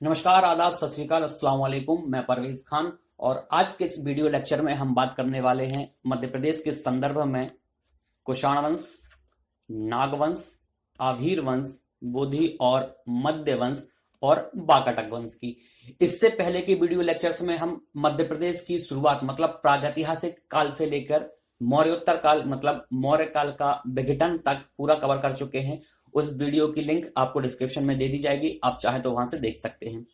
नमस्कार, आदाब, सत श्री अकाल, अस्सलाम वालेकुम। मैं परवेज खान और आज के इस वीडियो लेक्चर में हम बात करने वाले हैं मध्य प्रदेश के संदर्भ में कुषाण वंश, नागवंश, आभीर वंश, बोधि और मध्य वंश और वाकाटक वंश की। इससे पहले के वीडियो लेक्चर्स में हम मध्य प्रदेश की शुरुआत मतलब प्रागैतिहासिक काल से लेकर मौर्योत्तर काल मतलब मौर्य काल का विघटन तक पूरा कवर कर चुके हैं। उस वीडियो की लिंक आपको डिस्क्रिप्शन में दे दी जाएगी, आप चाहे तो वहां से देख सकते हैं।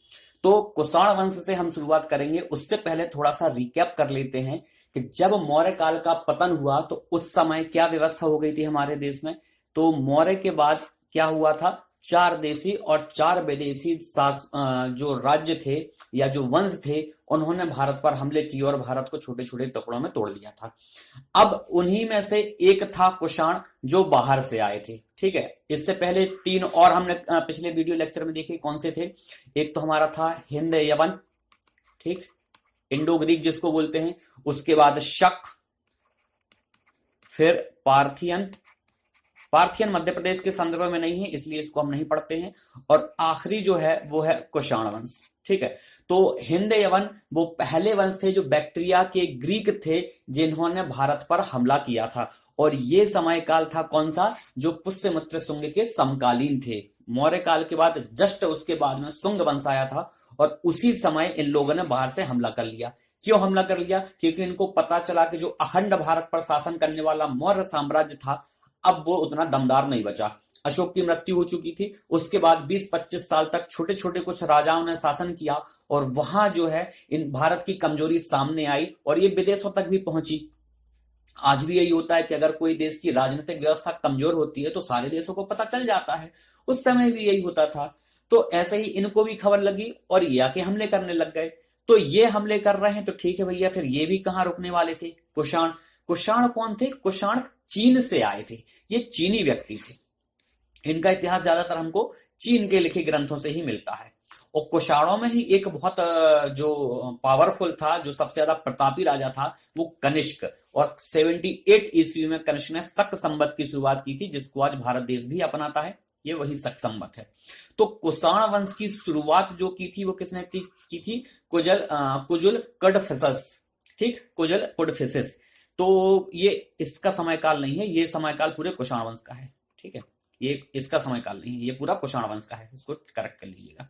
तो कुषाण वंश से हम शुरुआत करेंगे। उससे पहले थोड़ा सा रिकैप कर लेते हैं कि जब मौर्य काल का पतन हुआ तो उस समय क्या व्यवस्था हो गई थी हमारे देश में। तो मौर्य के बाद क्या हुआ था, चार देशी और चार विदेशी जो राज्य थे या जो वंश थे, उन्होंने भारत पर हमले किए और भारत को छोटे छोटे टुकड़ों में तोड़ दिया था। अब उन्हीं में से एक था कुषाण जो बाहर से आए थे। ठीक है, इससे पहले तीन और हमने पिछले वीडियो लेक्चर में देखे कौन से थे। एक तो हमारा था हिंद यवन, ठीक, इंडो ग्रीक जिसको बोलते हैं। उसके बाद शक, फिर पार्थियन। पार्थियन मध्य प्रदेश के संदर्भ में नहीं है इसलिए इसको हम नहीं पढ़ते हैं। और आखिरी जो है वो है कुषाण वंश। ठीक है, तो हिंद यवन वो पहले वंश थे जो बैक्ट्रिया के ग्रीक थे जिन्होंने भारत पर हमला किया था। और ये समय काल था कौन सा, जो पुष्यमित्र शुंग के समकालीन थे। मौर्य काल के बाद जस्ट उसके बाद में शुंग वंश आया था और उसी समय इन लोगों ने बाहर से हमला कर लिया। क्यों हमला कर लिया? क्योंकि इनको पता चला कि जो अखंड भारत पर शासन करने वाला मौर्य साम्राज्य था अब वो उतना दमदार नहीं बचा। अशोक की मृत्यु हो चुकी थी, उसके बाद 20-25 साल तक छोटे छोटे कुछ राजाओं ने शासन किया और वहां जो है इन भारत की कमजोरी सामने आई और ये विदेशों तक भी पहुंची। आज भी यही होता है कि अगर कोई देश की राजनीतिक व्यवस्था कमजोर होती है तो सारे देशों को पता चल जाता है। उस समय भी यही होता था। तो ऐसे ही इनको भी खबर लगी और ये आके हमले करने लग गए। तो ये हमले कर रहे हैं तो ठीक है भैया, फिर ये भी कहां रुकने वाले थे? कुषाण। कुषाण कौन थे? कुषाण चीन से आए थे। ये चीनी व्यक्ति थे। इनका इतिहास ज्यादातर हमको चीन के लिखे ग्रंथों से ही मिलता है। और कुषाणों में ही एक बहुत जो पावरफुल था, जो सबसे ज्यादा प्रतापी राजा था, वो कनिष्क। और 78 ईस्वी में कनिष्क ने शक संवत की शुरुआत की थी, जिसको आज भारत देश भी अपनाता है। ये वही शक संवत है। तो कुषाण वंश की शुरुआत जो की थी वो किसने की थी? कुजुल कडफिसस। ठीक, कुजुल कडफिसस। तो ये इसका समयकाल नहीं है, ये समयकाल पूरे कुषाण वंश का है। ठीक है, ये इसका समयकाल नहीं है, ये पूरा कुषाण वंश का है, इसको करेक्ट कर लीजिएगा।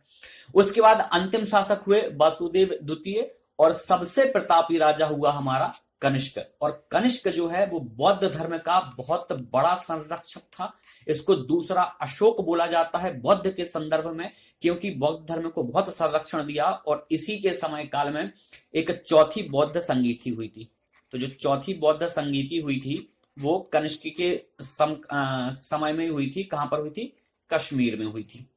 उसके बाद अंतिम शासक हुए वासुदेव द्वितीय और सबसे प्रतापी राजा हुआ हमारा कनिष्क। और कनिष्क जो है वो बौद्ध धर्म का बहुत बड़ा संरक्षक था। इसको दूसरा अशोक बोला जाता है बौद्ध के संदर्भ में, क्योंकि बौद्ध धर्म को बहुत संरक्षण दिया। और इसी के समय काल में एक चौथी बौद्ध संगीति हुई थी। तो जो चौथी बौद्ध संगीति हुई थी वो कनिष्क के समय में हुई थी। कहां पर हुई थी? कश्मीर में हुई थी।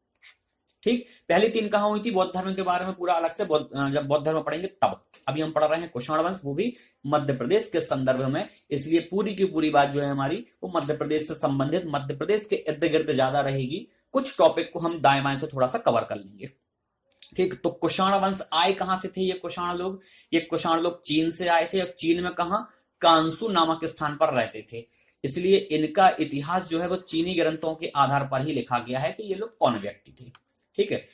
ठीक, पहली तीन कहां हुई थी? बौद्ध धर्म के बारे में पूरा अलग से जब बौद्ध धर्म पढ़ेंगे तब। अभी हम पढ़ रहे हैं कुषाण वंश, वो भी मध्य प्रदेश के संदर्भ में, इसलिए पूरी की पूरी बात जो है हमारी वो मध्य प्रदेश से संबंधित, मध्य प्रदेश के इर्द गिर्द ज्यादा रहेगी। कुछ टॉपिक को हम दाएं बाएं से थोड़ा सा कवर कर लेंगे। ठीक, तो कुषाण वंश आए कहां से थे ये कुषाण लोग? ये कुषाण लोग चीन से आए थे। और चीन में कहां? कांसू नामक स्थान पर रहते थे। इसलिए इनका इतिहास जो है वो चीनी ग्रंथों के आधार पर ही लिखा गया है कि ये लोग कौन व्यक्ति थे। ठीक है,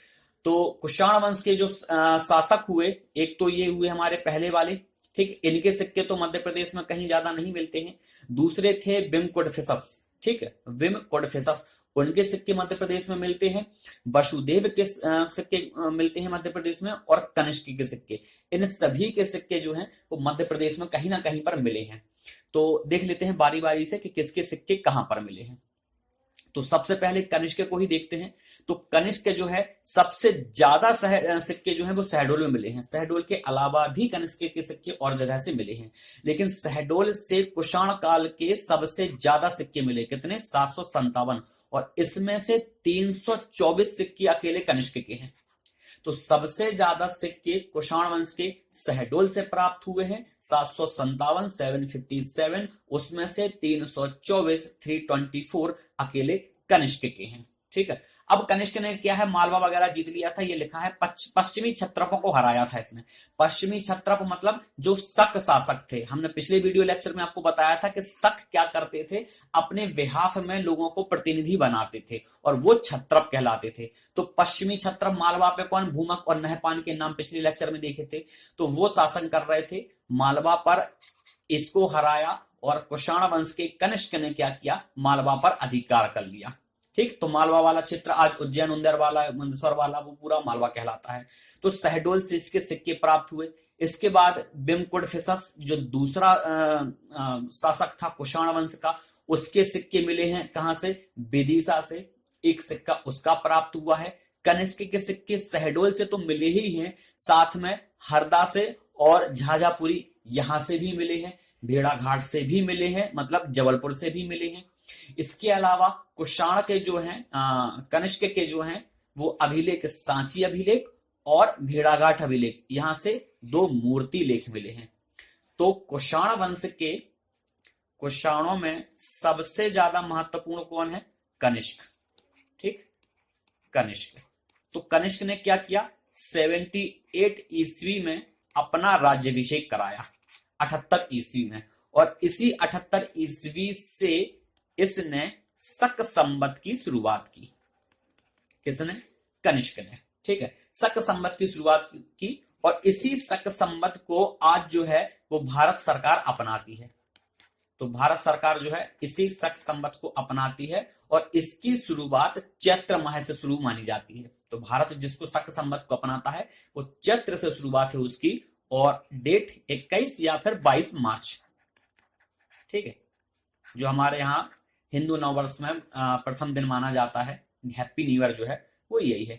तो कुषाण वंश के जो शासक हुए, एक तो ये हुए हमारे पहले वाले। ठीक, इनके सिक्के तो मध्य प्रदेश में कहीं ज्यादा नहीं मिलते हैं। दूसरे थे विम कोडफिसस। ठीक है, विम कोडफिसस, उनके सिक्के मध्य प्रदेश में मिलते हैं। वसुदेव के सिक्के मिलते हैं मध्य प्रदेश में, और कनिष्क के सिक्के। इन सभी के सिक्के जो हैं वो मध्य प्रदेश में कहीं ना कहीं पर मिले हैं। तो देख लेते हैं बारी बारी से कि किसके सिक्के कहां पर मिले हैं। तो सबसे पहले कनिष्क को ही देखते हैं। तो कनिष्क जो है सबसे ज्यादा सिक्के जो हैं वो शहडोल में मिले हैं। शहडोल के अलावा भी कनिष्क के सिक्के और जगह से मिले हैं, लेकिन शहडोल से कुषाण काल के सबसे ज्यादा सिक्के मिले। कितने? 757। और इसमें से 324 सिक्के अकेले कनिष्क के हैं। तो सबसे ज्यादा सिक्के कुषाण वंश के शहडोल से प्राप्त हुए हैं, 757, 757। उसमें से 324, 324 अकेले कनिष्क के हैं। ठीक है, अब कनिष्क ने क्या है, मालवा वगैरह जीत लिया था, ये लिखा है पश्चिमी क्षत्रपों को हराया था इसने। पश्चिमी क्षत्रप मतलब जो शक शासक थे, हमने पिछले वीडियो लेक्चर में आपको बताया था कि शक क्या करते थे, अपने विहाफ में लोगों को प्रतिनिधि बनाते थे और वो क्षत्रप कहलाते थे। तो पश्चिमी क्षत्रप मालवा पे कौन, भूमक और नहपान के नाम पिछले लेक्चर में देखे थे, तो वो शासन कर रहे थे मालवा पर, इसको हराया और कुषाण वंश के कनिष्क ने क्या किया, मालवा पर अधिकार कर लिया। ठीक, तो मालवा वाला क्षेत्र आज उज्जैन, उंदर वाला, मंदसौर वाला, वो पूरा मालवा कहलाता है। तो शहडोल से इसके सिक्के प्राप्त हुए। इसके बाद बिमकुडफिसस जो दूसरा शासक था कुषाण वंश का, उसके सिक्के मिले हैं कहां से, विदिशा से, एक सिक्का उसका प्राप्त हुआ है। कनिष्क के सिक्के शहडोल से तो मिले ही हैं, साथ में हरदा से और झाझापुरी यहां से भी मिले हैं, भेड़ाघाट से भी मिले हैं, मतलब जबलपुर से भी मिले हैं। इसके अलावा कुषाण के जो हैं, कनिष्क के जो हैं वो अभिलेख, सांची अभिलेख और भेड़ाघाट अभिलेख, यहां से 2 मूर्ति लेख मिले हैं। तो कुषाण वंश के कुषाणों में सबसे ज्यादा महत्वपूर्ण कौन है, कनिष्क। ठीक, कनिष्क। तो कनिष्क ने क्या किया, 78 ईस्वी में अपना राज्याभिषेक कराया, 78 ईस्वी में, और इसी 78 ईस्वी से इसने शक संवत की शुरुआत की। किसने, कनिष्क ने। ठीक है, शक संवत की शुरुआत की और इसी शक संवत को आज जो है वो भारत सरकार अपनाती है। तो भारत सरकार जो है इसी शक संवत को अपनाती है और इसकी शुरुआत चैत्र माह से शुरू मानी जाती है। तो भारत जिसको शक संवत को अपनाता है वो चैत्र से शुरुआत है उसकी, और डेट 21 या फिर 22 मार्च। ठीक है, जो हमारे यहाँ हिंदू नववर्ष में प्रथम दिन माना जाता है, हैप्पी न्यू ईयर जो है वो यही है।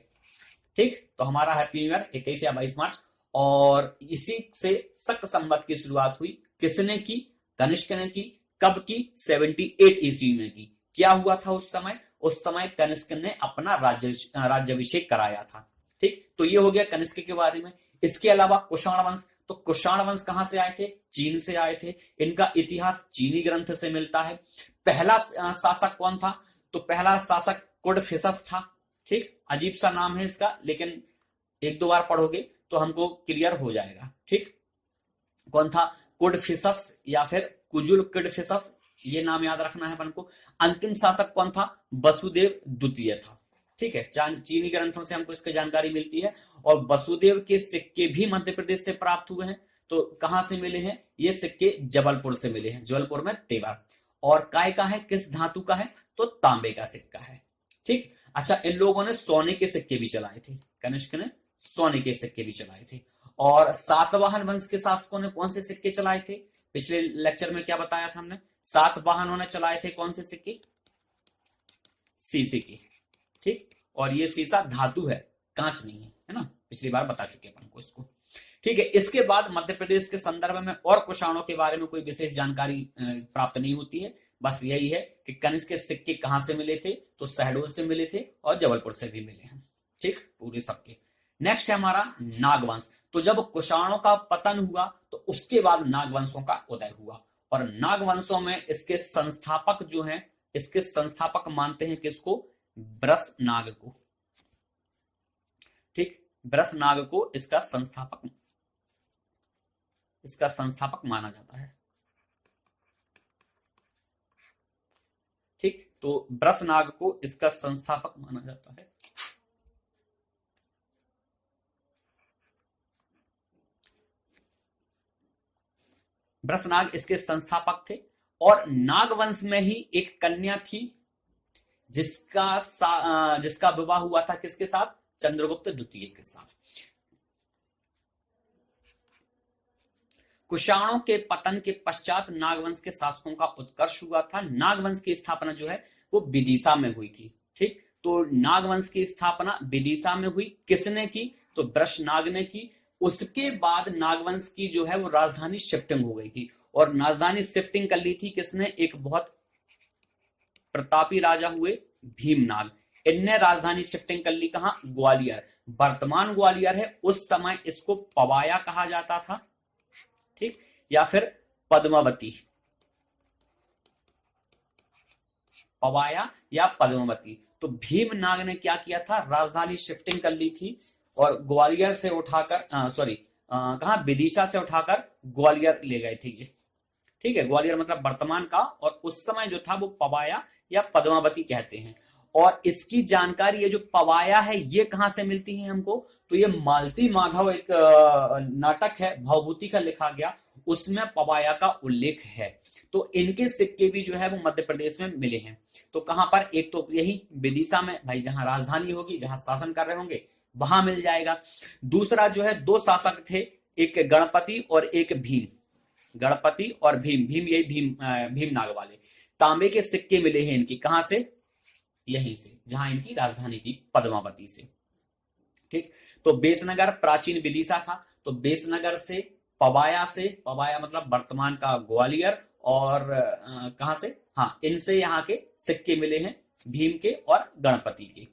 ठीक, तो हमारा हैप्पी न्यू ईयर 21 या 22 मार्च, और इसी से शक संवत की शुरुआत हुई। किसने की, कनिष्क ने की। कब की, 78 ईस्वी में की। क्या हुआ था उस समय, उस समय कनिष्क ने अपना राज्याभिषेक कराया था। ठीक, तो ये हो गया कनिष्क के बारे में। इसके अलावा कुषाण वंश, तो कुषाण वंश कहां से आए थे, चीन से आए थे। इनका इतिहास चीनी ग्रंथ से मिलता है। पहला शासक कौन था, तो पहला शासक कुडफिसस था। ठीक, अजीब सा नाम है इसका, लेकिन 1-2 बार पढ़ोगे तो हमको क्लियर हो जाएगा। ठीक, कौन था, कुडफिसस या फिर कुजुलकुडफिसस, ये नाम याद रखना है अपन को। अंतिम शासक कौन था, वसुदेव द्वितीय था। ठीक है, चीनी ग्रंथों से हमको इसकी जानकारी मिलती है। और वसुदेव के सिक्के भी मध्य प्रदेश से प्राप्त हुए हैं। तो कहां से मिले हैं, ये सिक्के जबलपुर से मिले हैं, जबलपुर में तेवर। और काय का है, किस धातु का है, तो तांबे का सिक्का है। ठीक, अच्छा, इन लोगों ने सोने के सिक्के भी चलाए थे, कनिष्क ने सोने के सिक्के भी चलाए थे। और सातवाहन वंश के शासकों ने कौन से सिक्के चलाए थे, पिछले लेक्चर में क्या बताया था हमने, सातवाहनों ने चलाए थे कौन से सिक्के, शीशे के। ठीक, और ये शीशा धातु है, कांच नहीं है ना, पिछली बार बता चुके अपन को इसको। ठीक है, इसके बाद मध्य प्रदेश के संदर्भ में और कुषाणों के बारे में कोई विशेष जानकारी प्राप्त नहीं होती है। बस यही है कि कनिष्क के सिक्के कहां से मिले थे, तो शहडोल से मिले थे और जबलपुर से भी मिले हैं। ठीक, पूरे सबके। नेक्स्ट है हमारा नागवंश। तो जब कुषाणों का पतन हुआ तो उसके बाद नागवंशों का उदय हुआ, और नागवंशों में इसके संस्थापक जो हैं, इसके संस्थापक मानते हैं किसको, बृषनाग को। ठीक, बृषनाग को इसका संस्थापक माना जाता है। ठीक, तो बृषनाग को इसका संस्थापक माना जाता है। बृषनाग इसके संस्थापक थे। और नागवंश में ही एक कन्या थी जिसका विवाह हुआ था किसके साथ, चंद्रगुप्त द्वितीय के साथ। कुषाणों के पतन के पश्चात नागवंश के शासकों का उत्कर्ष हुआ था। नागवंश की स्थापना जो है वो विदिशा में हुई थी। ठीक, तो नागवंश की स्थापना विदिशा में हुई। किसने की, तो बृषनाग ने की। उसके बाद नागवंश की जो है वो राजधानी शिफ्टिंग हो गई थी, और राजधानी शिफ्टिंग कर ली थी किसने, एक बहुत प्रतापी राजा हुए भीमनाग। इनने राजधानी शिफ्टिंग कर ली कहां, ग्वालियर। वर्तमान ग्वालियर है, उस समय इसको पवाया कहा जाता था। ठीक, या फिर पद्मावती, पवाया या पद्मावती। तो भीमनाग ने क्या किया था, राजधानी शिफ्टिंग कर ली थी और ग्वालियर से उठाकर कहा, विदिशा से उठाकर ग्वालियर ले गए थे ये। ठीक है, ग्वालियर मतलब वर्तमान का, और उस समय जो था वो पवाया या पद्मावती कहते हैं। और इसकी जानकारी, ये जो पवाया है ये कहां से मिलती है हमको, तो ये मालती माधव एक नाटक है भवभूति का लिखा गया, उसमें पवाया का उल्लेख है। तो इनके सिक्के भी जो है वो मध्य प्रदेश में मिले हैं। तो कहां पर, एक तो यही विदिशा में भाई, जहां राजधानी होगी, जहां शासन कर रहे होंगे वहां मिल जाएगा। दूसरा जो है, दो शासक थे, एक गणपति और एक भीम। गणपति और भीम, भीम यही भीमनाग वाले। तांबे के सिक्के मिले हैं इनकी, कहां से, यहीं से, जहां इनकी राजधानी थी पद्मावती से। ठीक, तो बेसनगर प्राचीन विदिशा था, तो बेसनगर से, पवाया मतलब वर्तमान का ग्वालियर, और कहां से, हाँ, इनसे यहाँ के सिक्के मिले हैं, भीम के और गणपति के।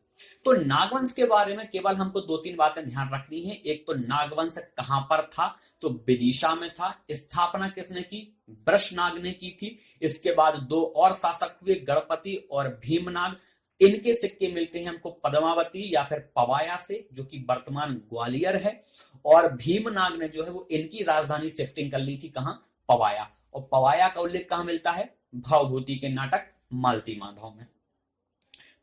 तो नागवंश के बारे में केवल हमको दो तीन बातें ध्यान रखनी है। एक तो नागवंश कहां पर था, तो विदिशा में था। स्थापना किसने की, वृषनाग ने की थी। इसके बाद दो और शासक हुए, गणपति और भीमनाग। इनके सिक्के मिलते हैं हमको पद्मावती या फिर पवाया से, जो कि वर्तमान ग्वालियर है। और भीमनाग ने जो है वो इनकी राजधानी शिफ्टिंग कर ली थी, कहां, पवाया। और पवाया का उल्लेख कहां मिलता है, भवभूति के नाटक मालती माधव में।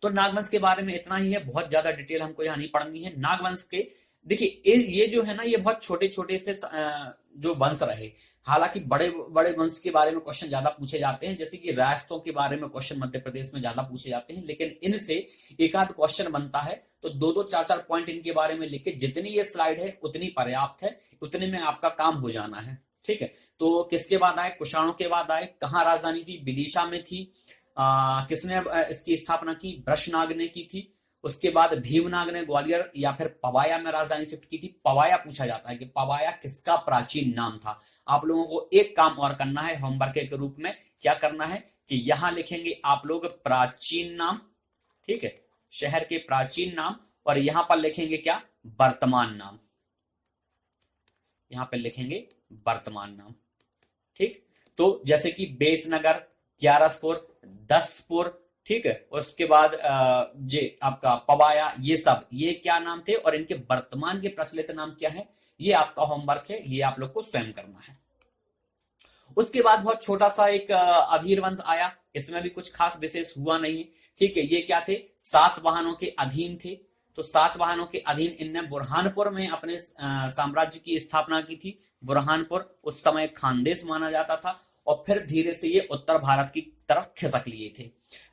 तो नागवंश के बारे में इतना ही है, बहुत ज्यादा डिटेल हमको यहाँ नहीं पढ़नी है। नागवंश के देखिए, ये जो है ना, ये बहुत छोटे छोटे से जो वंश रहे। हालांकि बड़े बड़े वंश के बारे में क्वेश्चन ज्यादा पूछे जाते हैं, जैसे कि राष्ट्रों के बारे में क्वेश्चन मध्य प्रदेश में ज्यादा पूछे जाते हैं, लेकिन इनसे एक आध क्वेश्चन बनता है। तो दो दो चार चार पॉइंट इनके बारे में लिख के, जितनी ये स्लाइड है उतनी पर्याप्त है, उतने में आपका काम हो जाना है। ठीक है, तो किसके बाद आए, कुषाणों के बाद आए। कहाँ राजधानी थी, विदिशा में थी। किसने इसकी स्थापना की, वृषनाग ने की थी। उसके बाद भीमनाग ने ग्वालियर या फिर पवाया में राजधानी शिफ्ट की थी। पवाया पूछा जाता है कि पवाया किसका प्राचीन नाम था। आप लोगों को एक काम और करना है होमवर्क के रूप में, क्या करना है कि यहां लिखेंगे आप लोग प्राचीन नाम, ठीक है, शहर के प्राचीन नाम, और यहां पर लिखेंगे क्या, वर्तमान नाम। यहां पर लिखेंगे वर्तमान नाम। ठीक, तो जैसे कि बेसनगर, ग्यारसपुर, दसपुर, ठीक है, उसके बाद जे आपका पवाया, ये सब, ये क्या नाम थे और इनके वर्तमान के प्रचलित नाम क्या है, ये आपका होमवर्क है, ये आप लोग को स्वयं करना है। उसके बाद बहुत छोटा सा एक अधीर वंश आया, इसमें भी कुछ खास विशेष हुआ नहीं है। ठीक है, ये क्या थे, सातवाहनों के अधीन थे। तो सातवाहनों के अधीन इनने बुरहानपुर में अपने साम्राज्य की स्थापना की थी। बुरहानपुर उस समय खानदेश माना जाता था, और फिर धीरे से ये उत्तर भारत की तरफ खिसक लिए थे।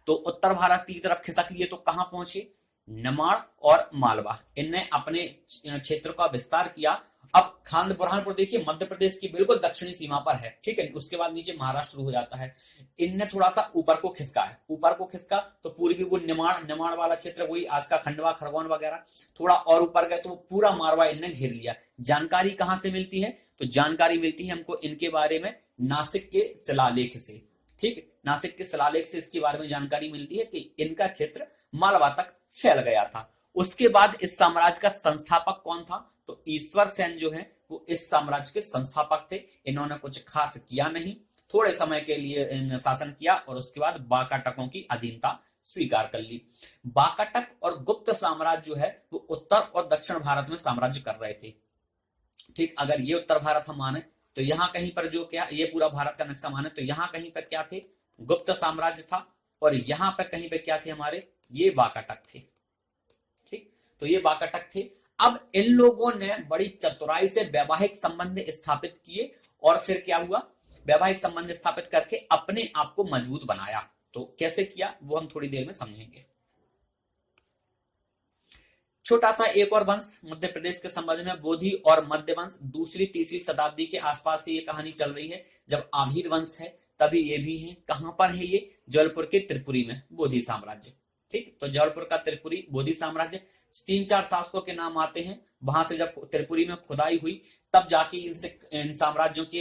तो उत्तर भारत की तरफ खिसक लिए तो कहां पहुंचे, निमाड़ और मालवा। इनने अपने क्षेत्र का विस्तार किया। अब खान बुरहानपुर देखिए मध्य प्रदेश की बिल्कुल दक्षिणी सीमा पर है, ठीक है, उसके बाद नीचे महाराष्ट्र शुरू हो जाता है। इनने थोड़ा सा ऊपर को खिसका है, ऊपर को खिसका तो पूर्वी वो निमाड़ वाला क्षेत्र, वही आज का खंडवा, खरगोन वगैरह, थोड़ा और ऊपर गए तो पूरा मारवा इनने घेर लिया। जानकारी कहां से मिलती है, तो जानकारी मिलती है हमको इनके बारे में नासिक के शिलालेख से। ठीक, नासिक के शिलालेख से इसके बारे में जानकारी मिलती है कि इनका क्षेत्र मालवा तक फैल गया था। उसके बाद इस साम्राज्य का संस्थापक कौन था, तो ईश्वर सेन जो है वो इस साम्राज्य के संस्थापक थे। इन्होंने कुछ खास किया नहीं, थोड़े समय के लिए शासन किया और उसके बाद बाकाटकों की अधीनता स्वीकार कर ली। बाकाटक और गुप्त साम्राज्य जो है वो उत्तर और दक्षिण भारत में साम्राज्य कर रहे थे। ठीक, अगर ये उत्तर भारत हम माने तो यहाँ कहीं पर जो क्या, ये पूरा भारत का नक्शा माने तो यहाँ कहीं पर क्या थे, गुप्त साम्राज्य था, और यहाँ पर कहीं पे क्या थे हमारे, ये बाकाटक थे। ठीक, तो ये बाकाटक थे। अब इन लोगों ने बड़ी चतुराई से वैवाहिक संबंध स्थापित किए, और फिर क्या हुआ, वैवाहिक संबंध स्थापित करके अपने आप को मजबूत बनाया। तो कैसे किया वो हम थोड़ी देर में समझेंगे। छोटा सा एक और वंश मध्य प्रदेश के संबंध में, बोधि और मध्य वंश। दूसरी तीसरी शताब्दी के आसपास ये कहानी चल रही है, जब आभीर वंश है तभी ये भी है। कहां पर है ये, जबलपुर के त्रिपुरी में, बोधि साम्राज्य। ठीक, तो जबलपुर का त्रिपुरी बोधि साम्राज्य। तीन चार शासकों के नाम आते हैं, वहां से जब त्रिपुरी में खुदाई हुई तब जाके इन साम्राज्यों के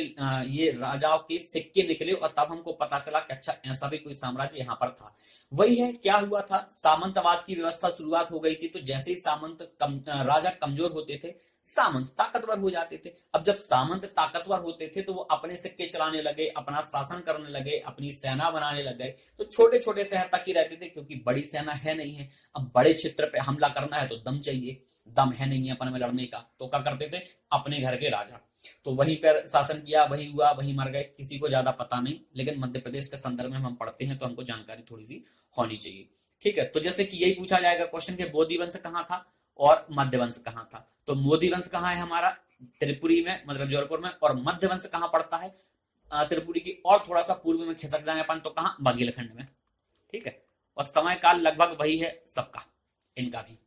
ये राजाओं के सिक्के निकले और तब हमको पता चला कि अच्छा ऐसा भी कोई साम्राज्य यहाँ पर था। वही है, क्या हुआ था, सामंतवाद की व्यवस्था शुरुआत हो गई थी। तो जैसे ही राजा कमजोर होते थे, सामंत ताकतवर हो जाते थे। अब जब सामंत ताकतवर होते थे तो वो अपने सिक्के चलाने लगे, अपना शासन करने लगे, अपनी सेना बनाने लग गए। तो छोटे छोटे शहर तक ही रहते थे क्योंकि बड़ी सेना है नहीं है। अब बड़े क्षेत्र पे हमला करना है तो दम चाहिए, दम है नहीं है अपन में लड़ने का। तो क्या करते थे, अपने घर के राजा, तो वहीं पर शासन किया, वही हुआ, वही मर गए, किसी को ज्यादा पता नहीं। लेकिन मध्य प्रदेश के संदर्भ में हम पढ़ते हैं तो हमको जानकारी थोड़ी सी होनी चाहिए। ठीक है, तो जैसे कि यही पूछा जाएगा क्वेश्चन के बोधि वंश कहाँ था और मध्य वंश कहाँ था। तो मोदी वंश कहाँ है हमारा, त्रिपुरी में, मतलब जबलपुर में। और मध्य वंश कहाँ पड़ता है, त्रिपुरी की और थोड़ा सा पूर्व में खिसक जाए अपन तो कहाँ, बघेलखंड में। ठीक है, और समय काल लगभग वही है सबका, इनका भी।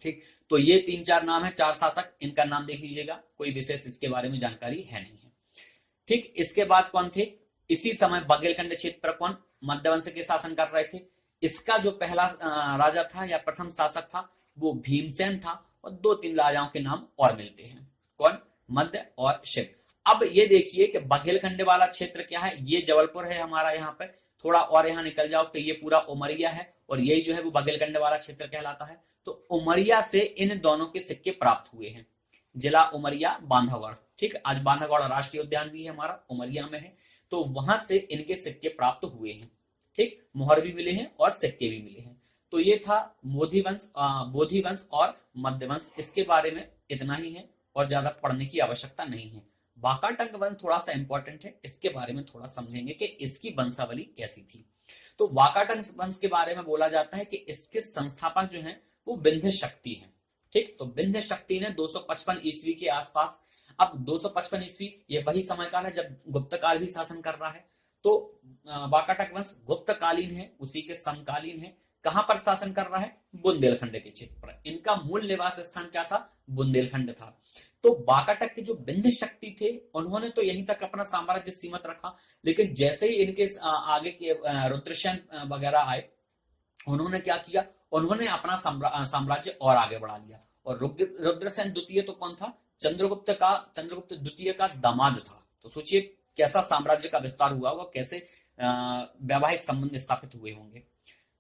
ठीक, तो ये 3-4 नाम है, 4 शासक, इनका नाम देख लीजिएगा, कोई विशेष इसके बारे में जानकारी है नहीं है। ठीक, इसके बाद कौन थे, इसी समय बघेलखंड क्षेत्र पर कौन, मध्यवंश के शासन कर रहे थे। इसका जो पहला राजा था या प्रथम शासक था वो भीमसेन था। और 2-3 राजाओं के नाम और मिलते हैं, कौन, मध्य और शिव। अब ये देखिए कि बघेलखंड वाला क्षेत्र क्या है, ये जबलपुर है हमारा, यहाँ पर थोड़ा और यहाँ निकल जाओ कि ये पूरा उमरिया है और यही जो है वो बघेलखंड वाला क्षेत्र कहलाता है। तो उमरिया से इन दोनों के सिक्के प्राप्त हुए हैं, जिला उमरिया, बांधवगढ़। ठीक, आज बांधवगढ़ राष्ट्रीय उद्यान भी है हमारा, उमरिया में है। तो वहां से इनके सिक्के प्राप्त हुए हैं। ठीक, मोहर भी मिले हैं और सिक्के भी मिले हैं। तो ये था बोधि वंश और मध्य वंश। इसके बारे में इतना ही है और ज्यादा पढ़ने की आवश्यकता नहीं है। वाकाटक वंश थोड़ा सा इंपॉर्टेंट है, इसके बारे में थोड़ा समझेंगे कि इसकी वंशावली कैसी थी। तो वाकाटक वंश के बारे में बोला जाता है कि इसके संस्थापक जो हैं वो विंध्य शक्ति हैं। ठीक, तो विंध्य शक्ति ने 255 ईस्वी के आसपास, अब 255 ईस्वी ये वही समय काल है जब गुप्त काल भी शासन कर रहा है। तो वाकाटक वंश गुप्त कालीन है, उसी के समकालीन है। कहां पर शासन कर रहा है, बुंदेलखंड के क्षेत्र पर। इनका मूल निवास स्थान क्या था, बुंदेलखंड था। तो वाकाटक के जो विंध्य शक्ति थे उन्होंने तो यहीं तक अपना साम्राज्य सीमित रखा। लेकिन जैसे ही इनके आगे के रुद्रसेन वगैरह आए, उन्होंने क्या किया, उन्होंने अपना साम्राज्य और आगे बढ़ा लिया। और रुद्रसेन द्वितीय तो कौन था, चंद्रगुप्त द्वितीय का दामाद था। तो सोचिए कैसा साम्राज्य का विस्तार हुआ होगा, कैसे वैवाहिक संबंध स्थापित हुए होंगे।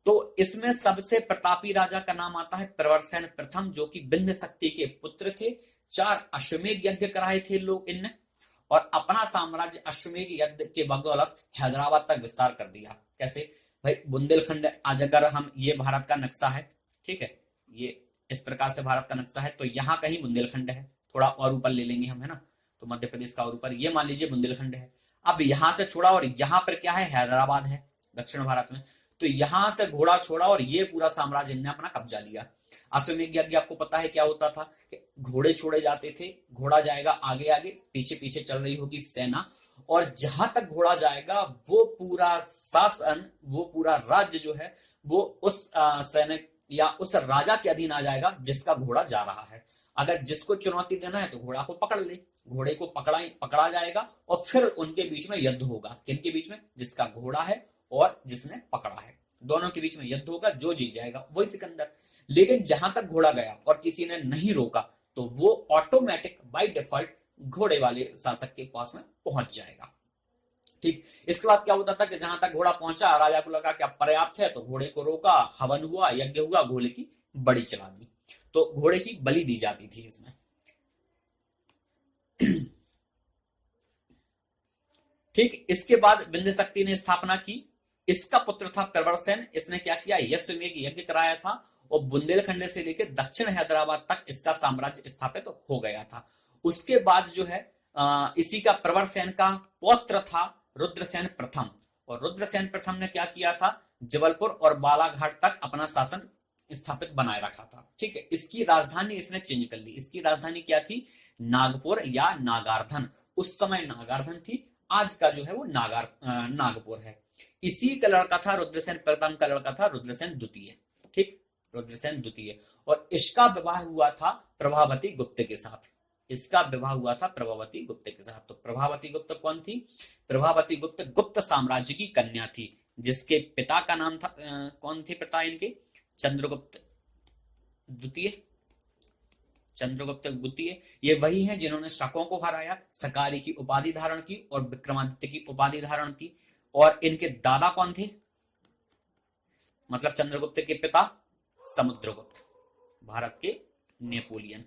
तो इसमें सबसे प्रतापी राजा का नाम आता है प्रवरसेन प्रथम, जो कि विंध्य शक्ति के पुत्र थे। 4 अश्वमेध यज्ञ कराए थे लोग इनने, और अपना साम्राज्य अश्वमेध यज्ञ के बदौलत हैदराबाद तक विस्तार कर दिया। कैसे भाई, बुंदेलखंड, आज अगर हम, ये भारत का नक्शा है, ठीक है, ये इस प्रकार से भारत का नक्शा है। तो यहाँ कहीं बुंदेलखंड है, थोड़ा और ऊपर ले लेंगे हम, है ना। तो मध्य प्रदेश का और ऊपर ये मान लीजिए बुंदेलखंड है। अब यहां से छोड़ा और यहाँ पर क्या है, हैदराबाद है दक्षिण भारत में। तो यहां से घोड़ा छोड़ा और ये पूरा साम्राज्य इन्हें अपना कब्जा लिया। अश्वमेध यज्ञ आपको पता है क्या होता था, कि घोड़े छोड़े जाते थे, घोड़ा जाएगा आगे आगे, पीछे पीछे चल रही होगी सेना, और जहां तक घोड़ा जाएगा वो पूरा शासन, वो पूरा राज्य जो है वो उस सैनिक या उस राजा के अधीन आ जाएगा जिसका घोड़ा जा रहा है। अगर जिसको चुनौती देना है तो घोड़ा को पकड़ ले, घोड़े को पकड़ा जाएगा और फिर उनके बीच में युद्ध होगा। किनके बीच में, जिसका घोड़ा है और जिसने पकड़ा है, दोनों के बीच में युद्ध होगा। जो जीत जाएगा वही सिकंदर। लेकिन जहां तक घोड़ा गया और किसी ने नहीं रोका तो वो ऑटोमेटिक बाय डिफॉल्ट घोड़े वाले शासक के पास में पहुंच जाएगा। ठीक, इसके बाद क्या होता था कि जहां तक घोड़ा पहुंचा, राजा को लगा कि अब पर्याप्त है, तो घोड़े को रोका, हवन हुआ, यज्ञ हुआ, घोड़े की बलि चला दी। तो घोड़े की बलि दी जाती थी इसमें। ठीक, इसके बाद विंध्य शक्ति ने स्थापना की। इसका पुत्र था प्रवरसेन। इसने क्या किया, यज्ञ यज्ञ कराया था और बुंदेलखंड से लेकर दक्षिण हैदराबाद तक इसका साम्राज्य स्थापित हो गया था। उसके बाद जो है इसी का प्रवरसेन का पौत्र था रुद्रसेन प्रथम। और रुद्रसेन प्रथम ने क्या किया था, जबलपुर और बालाघाट तक अपना शासन स्थापित बनाए रखा था। ठीक है, इसकी राजधानी इसने चेंज कर ली। इसकी राजधानी क्या थी, नागपुर या नागार्धन। उस समय नागार्धन थी, आज का जो है वो नागपुर है। इसी का लड़का था रुद्रसेन प्रथम, का लड़का था रुद्रसेन द्वितीय। ठीक, रुद्रसेन द्वितीय। और इसका विवाह हुआ था प्रभावती गुप्त के साथ। इसका विवाह हुआ था प्रभावती गुप्त के साथ। तो प्रभावती गुप्त कौन थी, प्रभावती गुप्त गुप्त साम्राज्य की कन्या थी, जिसके पिता का नाम था कौन थे पिता इनके, चंद्रगुप्त द्वितीय। चंद्रगुप्त द्वितीय ये वही हैं जिन्होंने शकों को हराया, सकारी की उपाधि धारण की और विक्रमादित्य की उपाधि धारण की। और इनके दादा कौन थे, मतलब चंद्रगुप्त के पिता समुद्रगुप्त, भारत के नेपोलियन।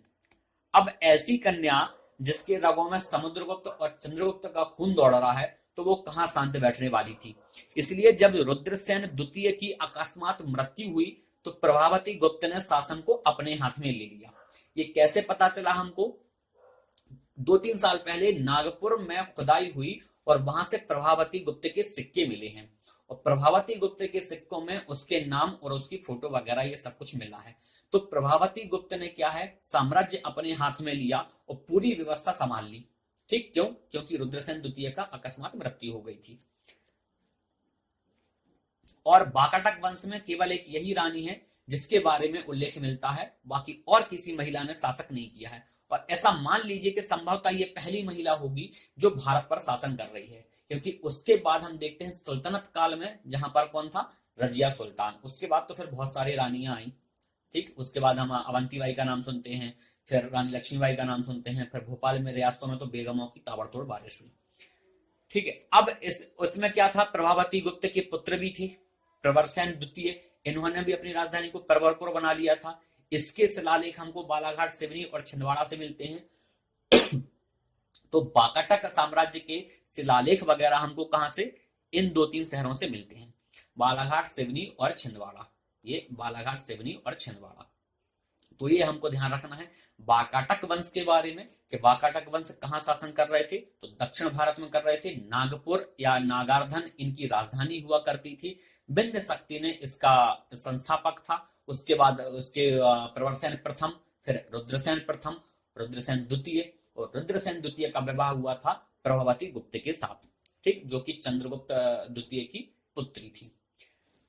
अब ऐसी कन्या जिसके रगों में समुद्रगुप्त और चंद्रगुप्त का खून दौड़ रहा है, तो वो कहां शांत बैठने वाली थी। इसलिए जब रुद्रसेन द्वितीय की अकस्मात मृत्यु हुई तो प्रभावती गुप्त ने शासन को अपने हाथ में ले लिया। ये कैसे पता चला हमको, 2-3 साल पहले नागपुर में खुदाई हुई और वहां से प्रभावती गुप्त के सिक्के मिले हैं, और प्रभावती गुप्त के सिक्कों में उसके नाम और उसकी फोटो वगैरह ये सब कुछ मिला है। तो प्रभावती गुप्त ने क्या है, साम्राज्य अपने हाथ में लिया और पूरी व्यवस्था संभाल ली। ठीक, क्यों? क्योंकि रुद्रसेन द्वितीय का अकस्मात मृत्यु हो गई थी। और वाकाटक वंश में केवल एक यही रानी है जिसके बारे में उल्लेख मिलता है, बाकी और किसी महिला ने शासक नहीं किया है। और ऐसा मान लीजिए कि संभवतः ये पहली महिला होगी जो भारत पर शासन कर रही है, क्योंकि उसके बाद हम देखते हैं सुल्तनत काल में जहां पर कौन था, रजिया सुल्तान। उसके बाद तो फिर बहुत सारी रानियां आई। ठीक, उसके बाद हम अवंतीबाई का नाम सुनते हैं, फिर रानी लक्ष्मीबाई का नाम सुनते हैं, फिर भोपाल में रियासतों में तो बेगमों की ताबड़तोड़ बारिश हुई। ठीक है, अब उसमें क्या था, प्रभावती गुप्त के पुत्र भी थे प्रवरसेन द्वितीय, इन्होंने भी अपनी राजधानी को प्रवरपुर बना लिया था। इसके शिलालेख हमको बालाघाट, सिवनी और छिंदवाड़ा से मिलते हैं। तो वाकाटक साम्राज्य के शिलालेख वगैरह हमको कहां से, इन 2-3 शहरों से मिलते हैं, बालाघाट, सिवनी और छिंदवाड़ा। ये बालाघाट, सिवनी और छिंदवाड़ा। तो ये हमको ध्यान रखना है वाकाटक वंश के बारे में कि वाकाटक वंश कहां शासन कर रहे थे, तो दक्षिण भारत में कर रहे थे। नागपुर या नागार्धन इनकी राजधानी हुआ करती थी। बिंद शक्ति ने इसका संस्थापक था। उसके बाद उसके प्रवरसेन प्रथम, फिर रुद्रसेन प्रथम, रुद्रसेन द्वितीय, और रुद्रसेन द्वितीय का विवाह हुआ था प्रभावती गुप्त के साथ। ठीक, जो कि चंद्रगुप्त द्वितीय की पुत्री थी।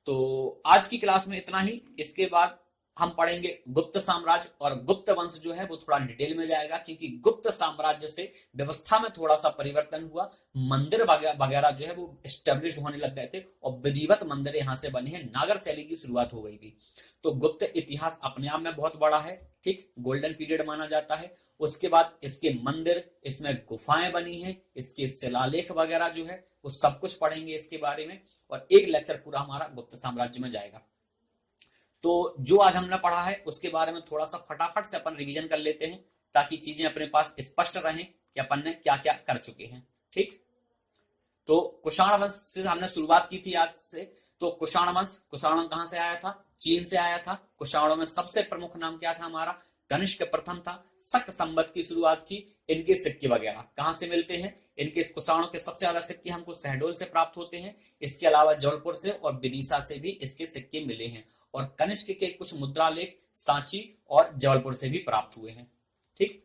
तो आज की क्लास में इतना ही। इसके बाद हम पढ़ेंगे गुप्त साम्राज्य, और गुप्त वंश जो है वो थोड़ा डिटेल में जाएगा, क्योंकि गुप्त साम्राज्य से व्यवस्था में थोड़ा सा परिवर्तन हुआ। मंदिर वगैरह जो है वो एस्टेब्लिश होने लग गए थे और विधिवत मंदिर यहाँ से बने हैं। नागर शैली की शुरुआत हो गई थी। तो गुप्त इतिहास अपने आप में बहुत बड़ा है। ठीक, गोल्डन पीरियड माना जाता है। उसके बाद इसके मंदिर, इसमें गुफाएं बनी हैं, इसके शिलालेख वगैरह जो है वो सब कुछ पढ़ेंगे इसके बारे में, और एक लेक्चर पूरा हमारा गुप्त साम्राज्य में जाएगा। तो जो आज हमने पढ़ा है उसके बारे में थोड़ा सा फटाफट से अपन रिवीजन कर लेते हैं, ताकि चीजें अपने पास स्पष्ट रहें कि अपन ने क्या क्या कर चुके हैं। ठीक, तो कुषाण वंश से हमने शुरुआत की थी आज से। तो कुषाण वंश, कुषाण कहां से आया था, चीन से आया था। कुषाणों में सबसे प्रमुख नाम क्या था हमारा, कनिष्क प्रथम था। शक संवत की शुरुआत की। इनके सिक्के वगैरह कहां से मिलते हैं, इनके कुषाणों के सबसे ज्यादा सिक्के हमको शहडोल से प्राप्त होते हैं। इसके अलावा जबलपुर से और विदिशा से भी इसके सिक्के मिले हैं, और कनिष्क के कुछ मुद्रालेख सांची और जबलपुर से भी प्राप्त हुए हैं। ठीक,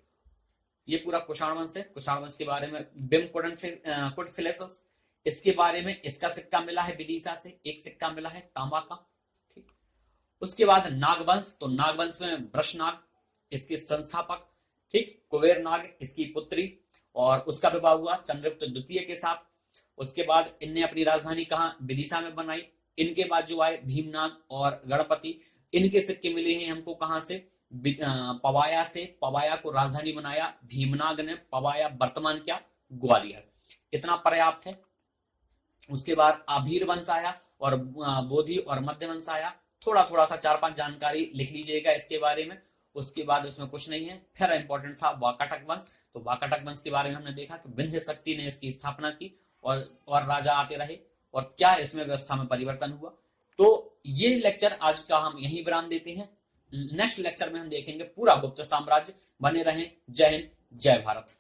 ये पूरा कुषाण वंश है। कुषाण वंश के बारे में बिम कुडफिलेसस, इसके बारे में इसका सिक्का मिला है विदिशा से, एक सिक्का मिला है तांबा का। ठीक, उसके बाद नागवंश, तो नागवंश में वृषनाग इसके संस्थापक। ठीक, कुबेर नाग इसकी पुत्री, और उसका विवाह हुआ चंद्रगुप्त द्वितीय के साथ। उसके बाद इनने अपनी राजधानी कहाँ, विदिशा में बनाई। इनके बाद जो आए भीमनाग और गणपति, इनके सिक्के मिले हैं हमको कहां से, पवाया से। पवाया को राजधानी बनाया भीमनाग ने, पवाया वर्तमान क्या, ग्वालियर। इतना पर्याप्त है। उसके बाद आभीर वंश आया और बोधि और मध्य वंश आया। थोड़ा थोड़ा सा 4-5 जानकारी लिख लीजिएगा इसके बारे में। उसके बाद उसमें कुछ नहीं है। फिर इंपॉर्टेंट था वाकाटक वंश। तो वाकाटक वंश के बारे में हमने देखा कि विंध्य शक्ति ने इसकी स्थापना की और राजा आते रहे, और क्या इसमें व्यवस्था में परिवर्तन हुआ। तो ये लेक्चर आज का हम यहीं विराम देते हैं। नेक्स्ट लेक्चर में हम देखेंगे पूरा गुप्त साम्राज्य। बने रहें। जय हिंद, जय भारत।